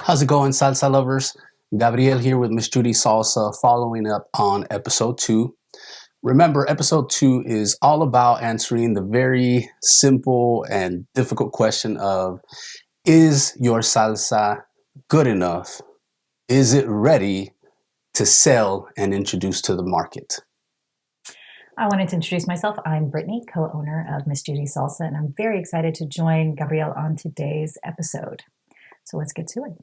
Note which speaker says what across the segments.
Speaker 1: How's it going, salsa lovers? Gabriel here with Miss Judy Salsa, following up on episode 2. Remember, episode 2 is all about answering the very simple and difficult question of, is your salsa good enough? Is it ready to sell and introduce to the market?
Speaker 2: I wanted to introduce myself. I'm Brittany, co-owner of Miss Judy Salsa, and I'm very excited to join Gabrielle on today's episode. So let's get to it.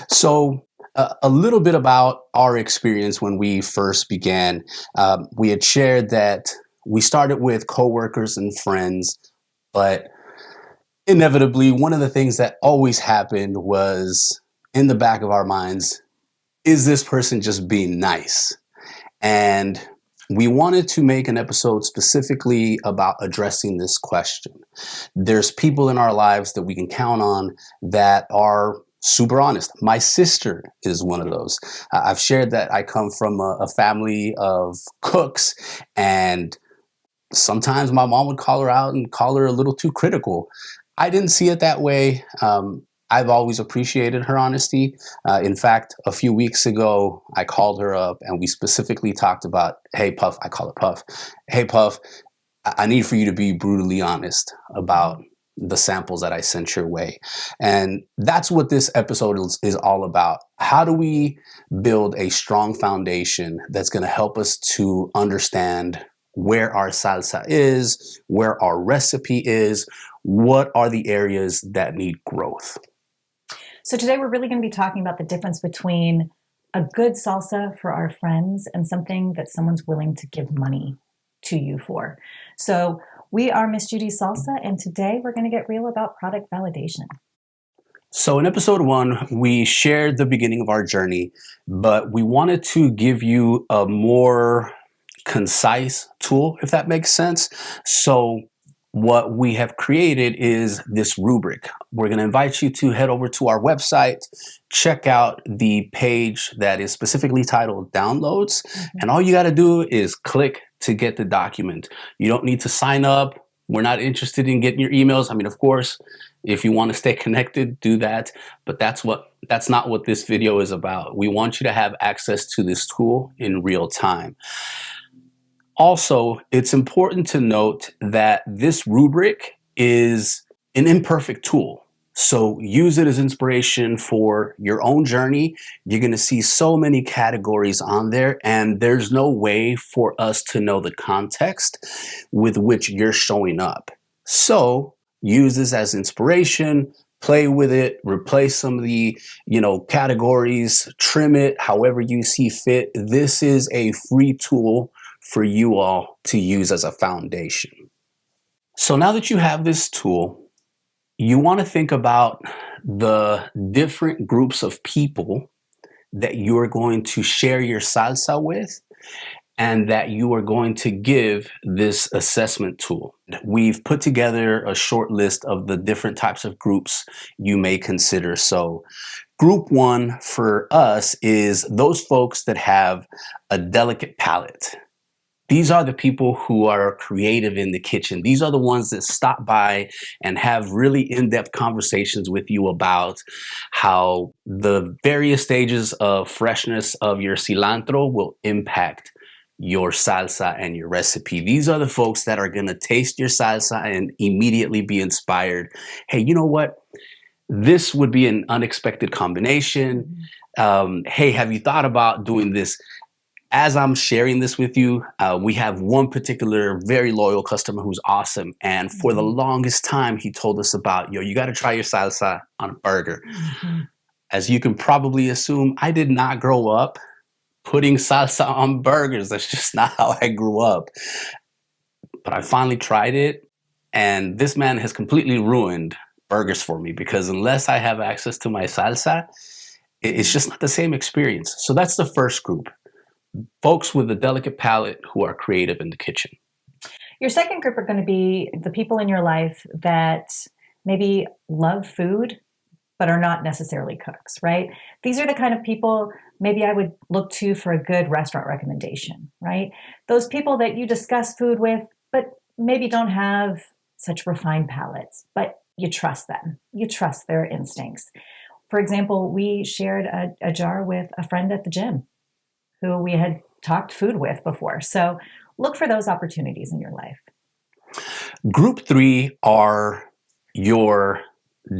Speaker 1: So, a little bit about our experience when we first began. We had shared that we started with coworkers and friends, but inevitably, one of the things that always happened was in the back of our minds, is this person just being nice? And we wanted to make an episode specifically about addressing this question. There's people in our lives that we can count on that are super honest. My sister is one of those. I've shared that I come from a family of cooks, and sometimes my mom would call her out and call her a little too critical. I didn't see it that way. I've always appreciated her honesty. In fact, a few weeks ago, I called her up and we specifically talked about, hey, Puff, I call her Puff. Hey, Puff, I need for you to be brutally honest about the samples that I sent your way. And that's what this episode is all about. How do we build a strong foundation that's going to help us to understand where our salsa is, where our recipe is, what are the areas that need growth?
Speaker 2: So today we're really going to be talking about the difference between a good salsa for our friends and something that someone's willing to give money to you for. So we are Miss Judy Salsa, and today we're going to get real about product validation.
Speaker 1: So in episode 1, we shared the beginning of our journey, but we wanted to give you a more concise tool, if that makes sense. So what we have created is this rubric. We're going to invite you to head over to our website, check out the page that is specifically titled Downloads, and all you got to do is click to get the document. You don't need to sign up. We're not interested in getting your emails. I mean, of course, if you want to stay connected, do that, but that's not what this video is about. We want you to have access to this tool in real time. Also, it's important to note that this rubric is an imperfect tool. So use it as inspiration for your own journey. You're going to see so many categories on there, and there's no way for us to know the context with which you're showing up. So use this as inspiration, play with it, replace some of the, categories, trim it however you see fit. This is a free tool for you all to use as a foundation. So now that you have this tool, you want to think about the different groups of people that you are going to share your salsa with and that you are going to give this assessment tool. We've put together a short list of the different types of groups you may consider. So group 1 for us is those folks that have a delicate palate. These are the people who are creative in the kitchen. These are the ones that stop by and have really in-depth conversations with you about how the various stages of freshness of your cilantro will impact your salsa and your recipe. These are the folks that are going to taste your salsa and immediately be inspired. Hey, you know what? This would be an unexpected combination. Hey, have you thought about doing this? As I'm sharing this with you, we have one particular very loyal customer who's awesome. And for the longest time, he told us about, you got to try your salsa on a burger. As you can probably assume, I did not grow up putting salsa on burgers. That's just not how I grew up. But I finally tried it, and this man has completely ruined burgers for me, because unless I have access to my salsa, it's just not the same experience. So that's the first group. Folks with a delicate palate who are creative in the kitchen.
Speaker 2: Your second group are going to be the people in your life that maybe love food, but are not necessarily cooks, right? These are the kind of people maybe I would look to for a good restaurant recommendation, right? Those people that you discuss food with, but maybe don't have such refined palates, but you trust them. You trust their instincts. For example, we shared a jar with a friend at the gym who we had talked food with before. So look for those opportunities in your life.
Speaker 1: Group three are your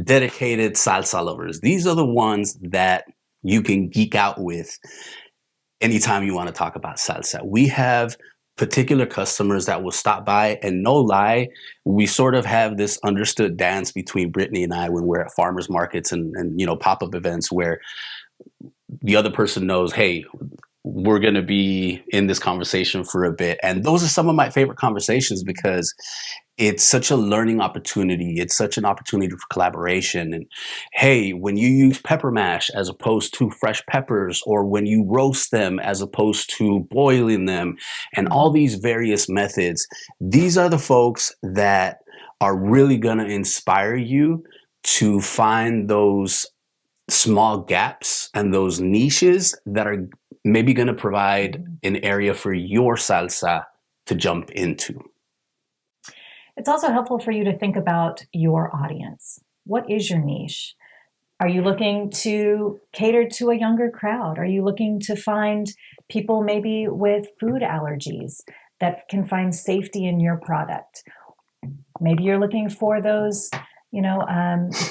Speaker 1: dedicated salsa lovers. These are the ones that you can geek out with anytime you want to talk about salsa. We have particular customers that will stop by, and no lie, we sort of have this understood dance between Brittany and I when we're at farmers markets and pop-up events where the other person knows, hey, we're going to be in this conversation for a bit. And those are some of my favorite conversations because it's such a learning opportunity. It's such an opportunity for collaboration. And hey, when you use pepper mash as opposed to fresh peppers, or when you roast them as opposed to boiling them, and all these various methods, these are the folks that are really going to inspire you to find those small gaps and those niches that are maybe going to provide an area for your salsa to jump into.
Speaker 2: It's also helpful for you to think about your audience. What is your niche? Are you looking to cater to a younger crowd? Are you looking to find people maybe with food allergies that can find safety in your product? Maybe you're looking for those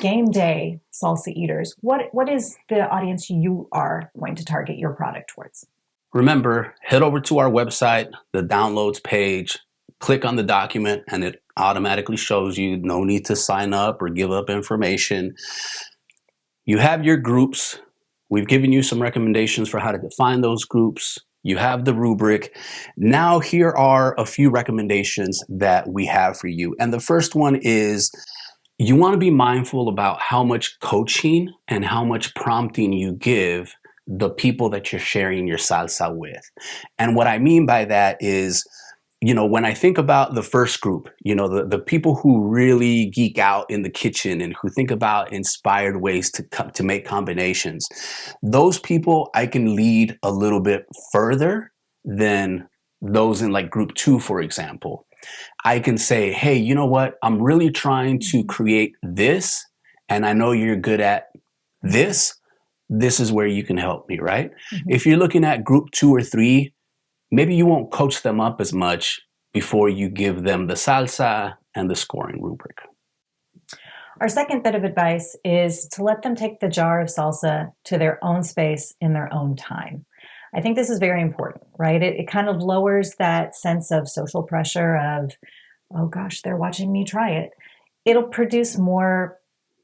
Speaker 2: game day salsa eaters. What is the audience you are going to target your product towards?
Speaker 1: Remember, head over to our website, the downloads page, click on the document, and it automatically shows you. No need to sign up or give up information. You have your groups. We've given you some recommendations for how to define those groups. You have the rubric. Now here are a few recommendations that we have for you. And the first one is, you want to be mindful about how much coaching and how much prompting you give the people that you're sharing your salsa with. And what I mean by that is, when I think about the first group, the people who really geek out in the kitchen and who think about inspired ways to make combinations, those people I can lead a little bit further than those in like group two, for example. I can say, hey, you know what? I'm really trying to create this, and I know you're good at this. This is where you can help me, right? Mm-hmm. If you're looking at group 2 or 3, maybe you won't coach them up as much before you give them the salsa and the scoring rubric.
Speaker 2: Our second bit of advice is to let them take the jar of salsa to their own space in their own time. I think this is very important, right? It kind of lowers that sense of social pressure of, oh gosh, they're watching me try it. It'll produce more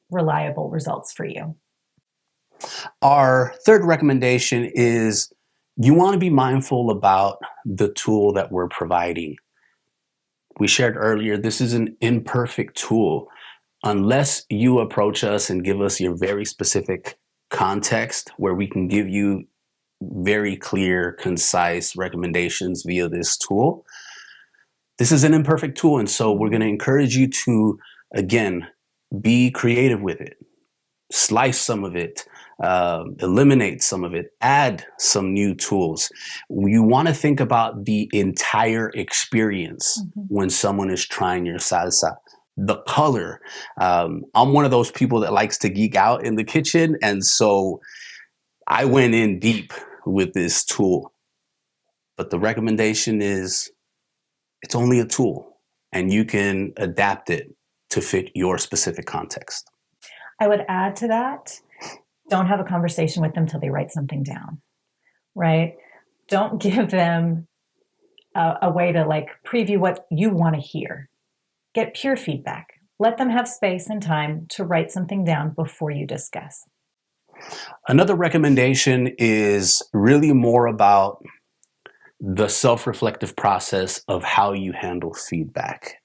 Speaker 2: reliable results for you.
Speaker 1: Our third recommendation is you want to be mindful about the tool that we're providing. We shared earlier, this is an imperfect tool. Unless you approach us and give us your very specific context where we can give you very clear, concise recommendations via this tool, this is an imperfect tool. And so we're going to encourage you to, again, be creative with it. Slice some of it, eliminate some of it, add some new tools. You want to think about the entire experience when someone is trying your salsa. The color. I'm one of those people that likes to geek out in the kitchen. And so I went in deep with this tool. But the recommendation is it's only a tool and you can adapt it to fit your specific context.
Speaker 2: I would add to that, don't have a conversation with them till they write something down, right? Don't give them a way to like preview what you want to hear. Get pure feedback. Let them have space and time to write something down before you discuss.
Speaker 1: Another recommendation is really more about the self-reflective process of how you handle feedback.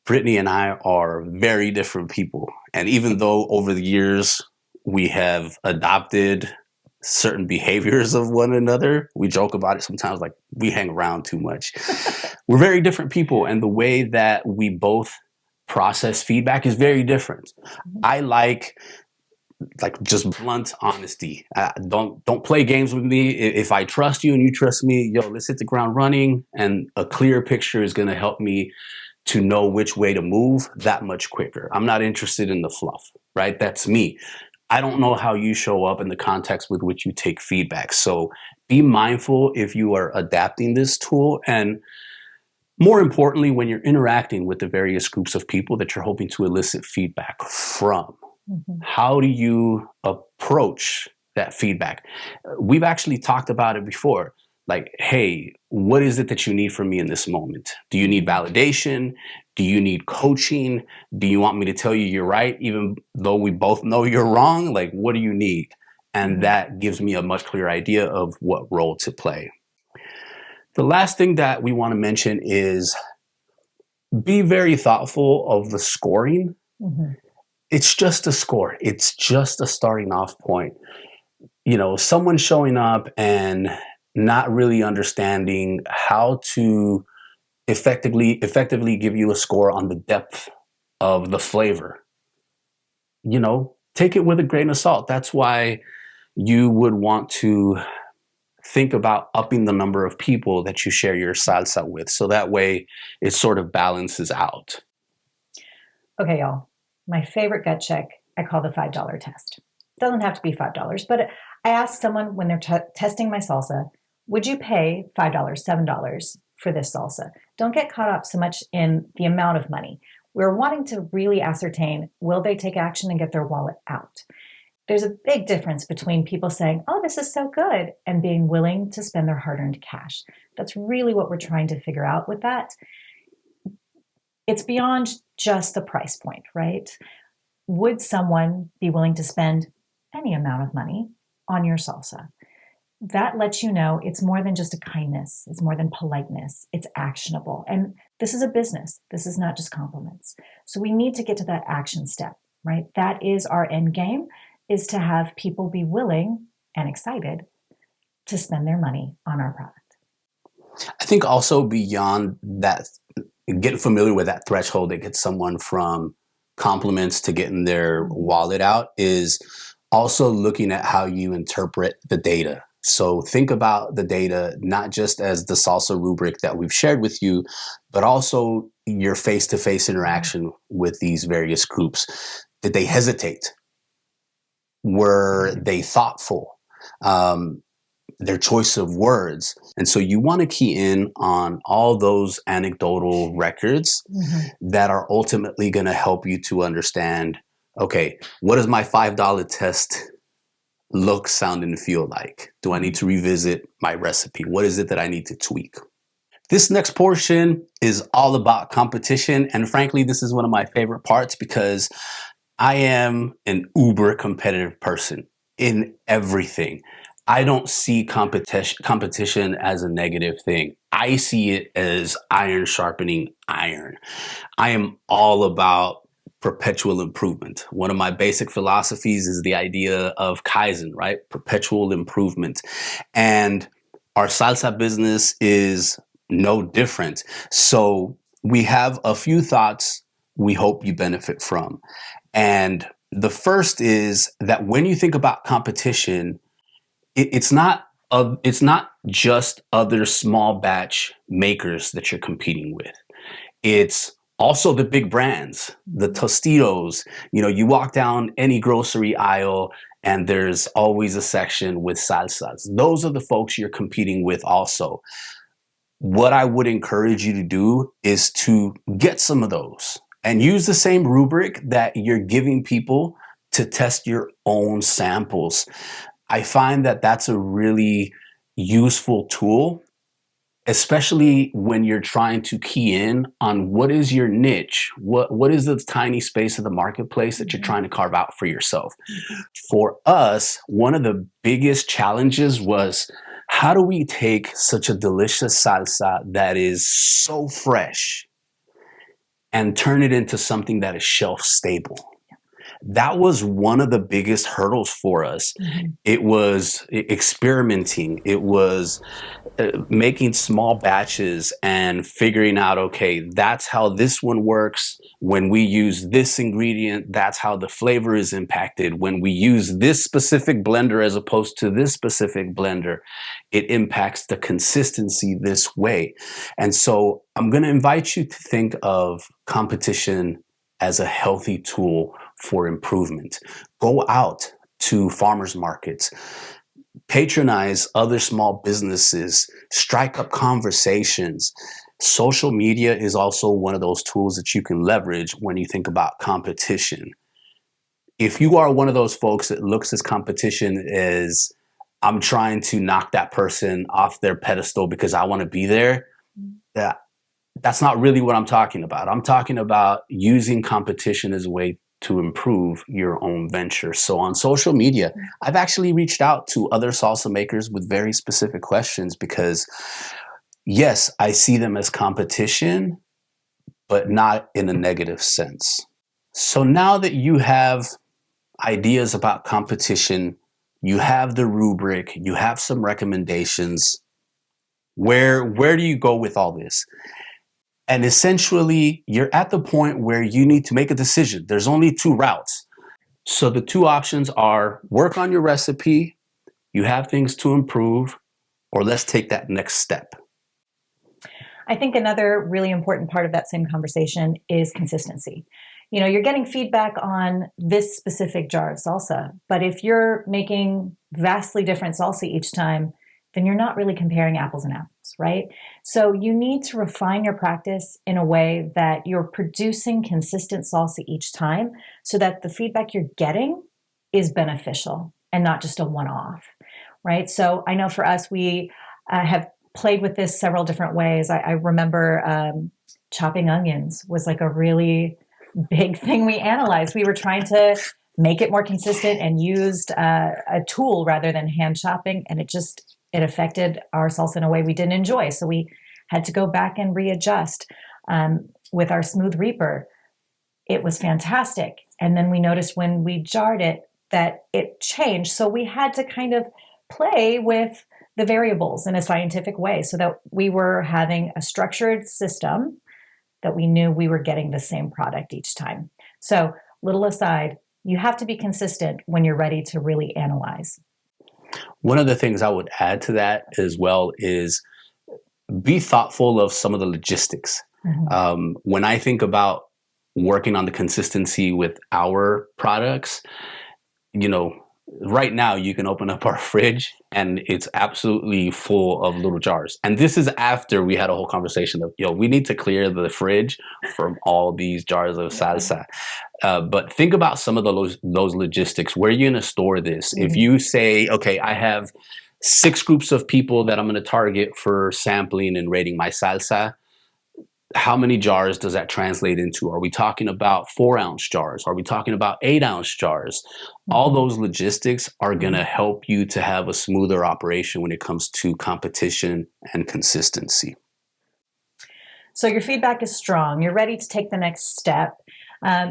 Speaker 1: Brittany and I are very different people. And even though over the years we have adopted certain behaviors of one another, we joke about it sometimes like we hang around too much. We're very different people. And the way that we both process feedback is very different. I like just blunt honesty. Don't play games with me. If I trust you and you trust me, let's hit the ground running. And a clear picture is going to help me to know which way to move that much quicker. I'm not interested in the fluff, right? That's me. I don't know how you show up in the context with which you take feedback. So be mindful if you are adapting this tool. And more importantly, when you're interacting with the various groups of people that you're hoping to elicit feedback from, how do you approach that feedback? We've actually talked about it before. Like, hey, what is it that you need from me in this moment? Do you need validation? Do you need coaching? Do you want me to tell you you're right, even though we both know you're wrong? Like, what do you need? And that gives me a much clearer idea of what role to play. The last thing that we want to mention is be very thoughtful of the scoring. It's just a score. It's just a starting off point. You know, someone showing up and not really understanding how to effectively give you a score on the depth of the flavor. You know, take it with a grain of salt. That's why you would want to think about upping the number of people that you share your salsa with. So that way it sort of balances out.
Speaker 2: Okay, y'all. My favorite gut check, I call the $5 test. It doesn't have to be $5, but I ask someone when they're testing my salsa, would you pay $5, $7 for this salsa? Don't get caught up so much in the amount of money. We're wanting to really ascertain, will they take action and get their wallet out? There's a big difference between people saying, oh, this is so good, and being willing to spend their hard-earned cash. That's really what we're trying to figure out with that. It's beyond just the price point, right? Would someone be willing to spend any amount of money on your salsa? That lets you know it's more than just a kindness. It's more than politeness. It's actionable. And this is a business. This is not just compliments. So we need to get to that action step, right? That is our end game, is to have people be willing and excited to spend their money on our product.
Speaker 1: I think also beyond that, getting familiar with that threshold that gets someone from compliments to getting their wallet out is also looking at how you interpret the data. So think about the data, not just as the salsa rubric that we've shared with you, but also your face-to-face interaction with these various groups. Did they hesitate? Were they thoughtful? Their choice of words. And so you want to key in on all those anecdotal records that are ultimately going to help you to understand, okay, what does my $5 test look, sound, and feel like? Do I need to revisit my recipe? What is it that I need to tweak? This next portion is all about competition. And frankly, this is one of my favorite parts because I am an uber competitive person in everything. I don't see competition as a negative thing. I see it as iron sharpening iron. I am all about perpetual improvement. One of my basic philosophies is the idea of Kaizen, right? Perpetual improvement. And our salsa business is no different. So we have a few thoughts we hope you benefit from. And the first is that when you think about competition, it's not just other small batch makers that you're competing with. It's also the big brands, the Tostitos. You know, you walk down any grocery aisle and there's always a section with salsas. Those are the folks you're competing with also. What I would encourage you to do is to get some of those and use the same rubric that you're giving people to test your own samples. I find that that's a really useful tool, especially when you're trying to key in on what is your niche, what is the tiny space of the marketplace that you're trying to carve out for yourself. For us, one of the biggest challenges was, how do we take such a delicious salsa that is so fresh and turn it into something that is shelf stable? That was one of the biggest hurdles for us. It was experimenting. It was making small batches and figuring out, okay, that's how this one works. When we use this ingredient, that's how the flavor is impacted. When we use this specific blender as opposed to this specific blender, it impacts the consistency this way. And so I'm going to invite you to think of competition as a healthy tool for improvement. Go out to farmers markets, patronize other small businesses, strike up conversations. Social media is also one of those tools that you can leverage when you think about competition. If you are one of those folks that looks at competition as I'm trying to knock that person off their pedestal because I want to be there, that's not really what I'm talking about. I'm talking about using competition as a way to improve your own venture. So on social media, I've actually reached out to other salsa makers with very specific questions because, yes, I see them as competition, but not in a negative sense. So now that you have ideas about competition, you have the rubric, you have some recommendations, where do you go with all this? And essentially, you're at the point where you need to make a decision. There's only two routes. So the two options are work on your recipe, you have things to improve, or let's take that next step.
Speaker 2: I think another really important part of that same conversation is consistency. You're getting feedback on this specific jar of salsa, but if you're making vastly different salsa each time, then you're not really comparing apples and apples, right? So you need to refine your practice in a way that you're producing consistent salsa each time so that the feedback you're getting is beneficial and not just a one-off, right? So I know for us, we have played with this several different ways. I remember chopping onions was like a really big thing we analyzed. We were trying to make it more consistent and used a tool rather than hand chopping, and it affected our salsa in a way we didn't enjoy. So we had to go back and readjust. With our smooth reaper, it was fantastic. And then we noticed when we jarred it that it changed. So we had to kind of play with the variables in a scientific way so that we were having a structured system that we knew we were getting the same product each time. So, little aside, you have to be consistent when you're ready to really analyze.
Speaker 1: One of the things I would add to that as well is be thoughtful of some of the logistics. Mm-hmm. When I think about working on the consistency with our products, right now you can open up our fridge and it's absolutely full of little jars. And this is after we had a whole conversation of, we need to clear the fridge from all these jars of salsa. But think about some of those logistics. Where are you going to store this? Mm-hmm. If you say, okay, I have 6 groups of people that I'm going to target for sampling and rating my salsa, how many jars does that translate into? Are we talking about 4-ounce jars? Are we talking about 8-ounce jars? Mm-hmm. All those logistics are going to help you to have a smoother operation when it comes to competition and consistency.
Speaker 2: So your feedback is strong. You're ready to take the next step.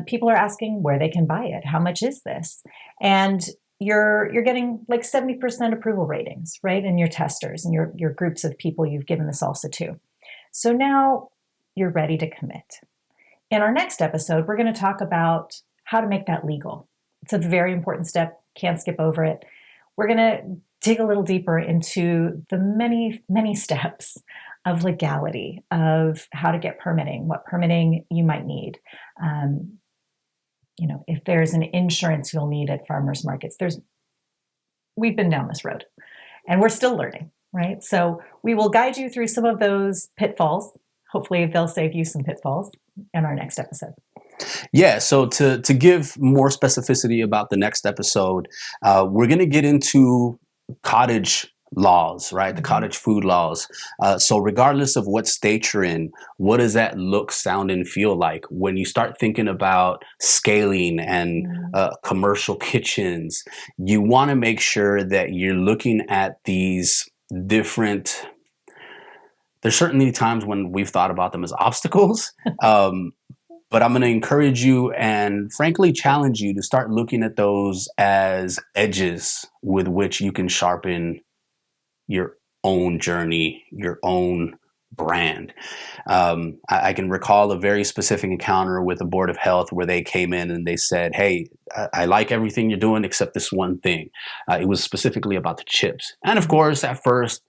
Speaker 2: People are asking where they can buy it. How much is this? And you're getting like 70% approval ratings, right? In your testers and your groups of people you've given the salsa to. So now you're ready to commit. In our next episode, we're going to talk about how to make that legal. It's a very important step. Can't skip over it. We're going to dig a little deeper into the many, many steps of legality, of how to get permitting, what permitting you might need. If there's an insurance you'll need at farmers markets, we've been down this road and we're still learning, right? So we will guide you through some of those pitfalls. Hopefully they'll save you some pitfalls in our next episode.
Speaker 1: Yeah, so to give more specificity about the next episode, we're going to get into cottage laws, right? The cottage food laws. So regardless of what state you're in, what does that look, sound, and feel like when you start thinking about scaling and commercial kitchens? You want to make sure that you're looking at these different. There's certainly times when we've thought about them as obstacles, but I'm going to encourage you and frankly challenge you to start looking at those as edges with which you can sharpen your own journey, your own brand. I can recall a very specific encounter with the Board of Health where they came in and they said, hey, I like everything you're doing except this one thing. It was specifically about the chips. And of course, at first,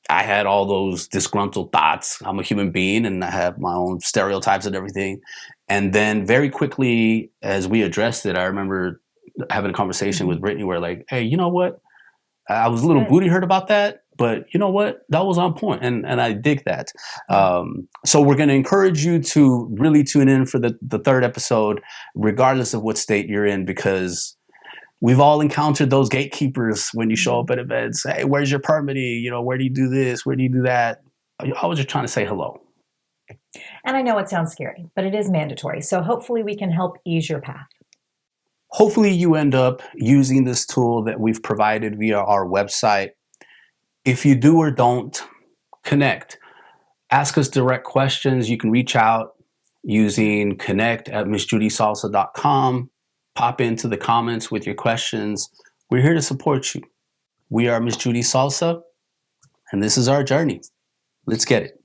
Speaker 1: I had all those disgruntled thoughts. I'm a human being and I have my own stereotypes and everything. And then very quickly, as we addressed it, I remember having a conversation with
Speaker 2: Mhm.
Speaker 1: Brittany where like, hey, you know what? I was a
Speaker 2: That's
Speaker 1: little
Speaker 2: good.
Speaker 1: booty hurt about that, but you know what? That was on point, and I dig that.
Speaker 2: Yeah.
Speaker 1: So we're going to encourage you to really tune in for the third episode, regardless of what state you're in, because we've all encountered those gatekeepers when you show
Speaker 2: Mhm.
Speaker 1: up at events. Hey, where's your permitting? You know, where do you do this? Where do you do that? I was just trying to say hello.
Speaker 2: And I know it sounds scary, but it is mandatory. So hopefully we can help ease your path.
Speaker 1: Hopefully, you end up using this tool that we've provided via our website. If you do or don't, connect. Ask us direct questions. You can reach out using connect@missjudysalsa.com. Pop into the comments with your questions. We're here to support you. We are Miss Judy Salsa, and this is our journey. Let's get it.